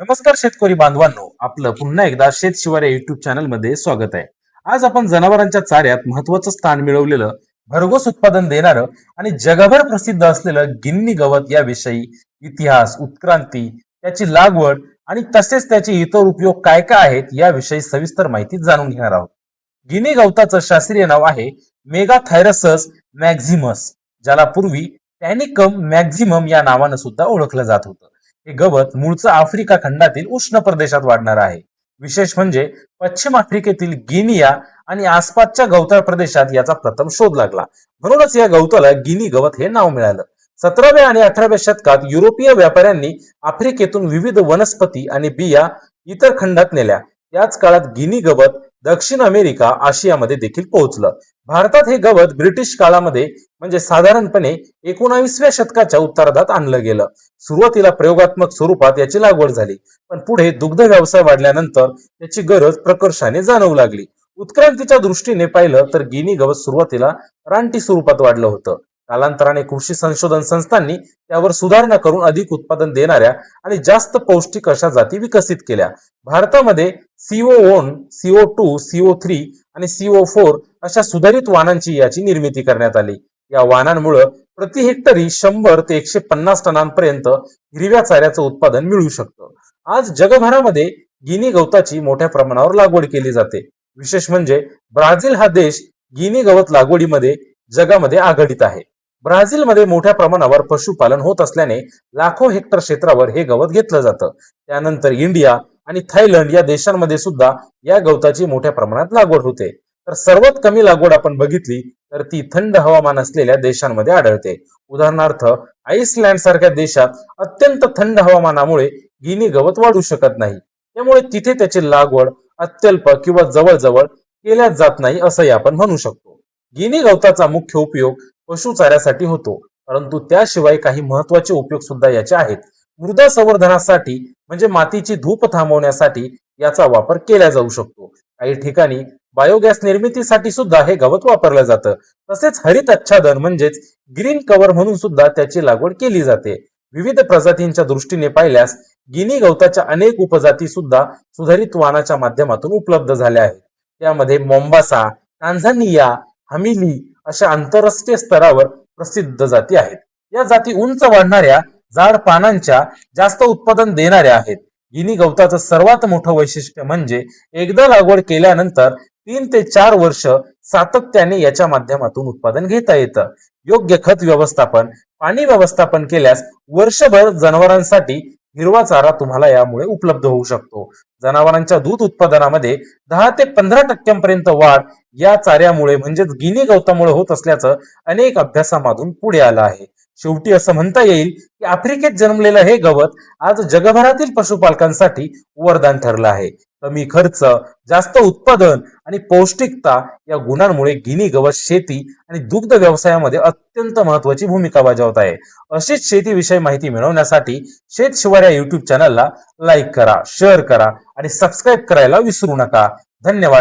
नमस्कार शेतकरी बांधवांनो, आपलं पुन्हा एकदा शेत शिवार या युट्यूब चॅनल मध्ये स्वागत आहे. आज आपण जनावरांच्या चाऱ्यात महत्वाचं स्थान मिळवलेलं, भरघोस उत्पादन देणारं आणि जगभर प्रसिद्ध असलेलं गिन्नी गवत याविषयी इतिहास, उत्क्रांती, त्याची लागवड आणि तसेच त्याचे इतर उपयोग काय काय आहेत याविषयी सविस्तर माहिती जाणून घेणार आहोत. गिनी गवताचं शास्त्रीय नाव आहे मेगाथायरसस मॅक्झिमस, ज्याला पूर्वी टॅनिकम मॅक्झिमम या नावानं सुद्धा ओळखलं जात होतं. हे गवत मूळचं आफ्रिका खंडातील उष्ण प्रदेशात वाढणार आहे. विशेष म्हणजे पश्चिम आफ्रिकेतील गिनिया आणि आसपासच्या गवताळ प्रदेशात याचा प्रथम शोध लागला. म्हणूनच या गवताला गिनी गवत हे नाव मिळालं. 17व्या आणि 18व्या शतकात युरोपीय व्यापाऱ्यांनी आफ्रिकेतून विविध वनस्पती आणि बिया इतर खंडात नेल्या. याच काळात गिनी गवत दक्षिण अमेरिका, आशियामध्ये देखील पोहोचलं. भारतात हे गवत ब्रिटिश काळामध्ये म्हणजे साधारणपणे 19व्या शतकाच्या उत्तरार्धात आणलं गेलं. सुरुवातीला प्रयोगात्मक स्वरूपात याची लागवड झाली, पण पुढे दुग्ध व्यवसाय वाढल्यानंतर त्याची गरज प्रकर्षाने जाणवू लागली. उत्क्रांतीच्या दृष्टीने पाहिलं तर गिनी गवत सुरुवातीला रानटी स्वरूपात वाढलं होतं. कालांतराने कृषी संशोधन संस्थांनी त्यावर सुधारणा करून अधिक उत्पादन देणाऱ्या आणि जास्त पौष्टिक अशा जाती विकसित केल्या. भारतामध्ये CO1, CO2, CO3 आणि CO4 अशा सुधारित वाणांची याची निर्मिती करण्यात आली. या वाणांमुळे प्रति हेक्टरी 100 ते 150 टनांपर्यंत हिरव्या चाऱ्याचं उत्पादन मिळू शकतं. आज जगभरामध्ये गिनी गवताची मोठ्या प्रमाणावर लागवड केली जाते. विशेष म्हणजे ब्राझील हा देश गिनी गवत लागवडीमध्ये जगामध्ये आघाडीत आहे. ब्राझीलमध्ये मोठ्या प्रमाणावर पशुपालन होत असल्याने लाखो हेक्टर क्षेत्रावर हे गवत घेतलं जातं. त्यानंतर इंडिया आणि थायलंड या देशांमध्ये सुद्धा या गवताची मोठ्या प्रमाणात लागवड होते. तर सर्वात कमी लागवड आपण बघितली तर ती थंड हवामान असलेल्या देशांमध्ये आढळते. उदाहरणार्थ आईसलँड सारख्या देशात अत्यंत थंड हवामानामुळे गिनी गवत वाढू शकत नाही. त्यामुळे तिथे त्याची लागवड अत्यल्प किंवा जवळजवळ केल्या जात नाही असंही आपण म्हणू शकतो. गिनी गवताचा मुख्य उपयोग पशुचाऱ्यासाठी होतो, परंतु त्याशिवाय काही महत्वाचे उपयोग सुद्धा याचे आहेत. मृदा संवर्धनासाठी म्हणजे मातीची धूप थांबवण्यासाठी याचा वापर केला जाऊ शकतो. काही ठिकाणी बायोगॅस निर्मितीसाठी सुद्धा हे गवत वापरलं जातं. तसेच हरित आच्छादन म्हणजेच ग्रीन कव्हर म्हणून सुद्धा त्याची लागवड केली जाते. विविध प्रजातींच्या दृष्टीने पाहिल्यास गिनी गवताच्या अनेक उपजाती सुद्धा सुधारित वाणाच्या माध्यमातून उपलब्ध झाल्या आहेत. त्यामध्ये मोंबासा, टांझानिया, हमिली अशा आंतरराष्ट्रीय स्तरावर प्रसिद्ध जाती आहेत. या जाती उंच वाढणाऱ्या, जाड पानांच्या, जास्त उत्पादन देणाऱ्या आहेत. गिनी गवताचं सर्वात मोठं वैशिष्ट्य म्हणजे एकदा लागवड केल्यानंतर 3 ते 4 वर्ष सातत्याने याच्या माध्यमातून उत्पादन घेता येतं. योग्य खत व्यवस्थापन, पाणी व्यवस्थापन केल्यास वर्षभर जनावरांसाठी हिरवा चारा तुम्हाला यामुळे उपलब्ध होऊ शकतो. जनावरांच्या दूध उत्पादनामध्ये 10 ते 15% वाढ या चाऱ्यामुळे म्हणजेच गिनी गवतामुळे होत असल्याचं अनेक अभ्यासामधून पुढे आलं आहे. शेवटी असं म्हणता येईल की आफ्रिकेत जन्मलेलं हे गवत आज जगभरातील पशुपालकांसाठी वरदान ठरलं आहे. कमी खर्च, जास्त उत्पादन आणि पौष्टिकता या गुणांमुळे गिनी गवत शेती आणि दुग्ध व्यवसायामध्ये अत्यंत महत्वाची भूमिका बजावत आहे. अशीच शेतीविषयी माहिती मिळवण्यासाठी शेत शिवार या युट्यूब चॅनलला लाईक करा, शेअर करा आणि सबस्क्राईब करायला विसरू नका. धन्यवाद.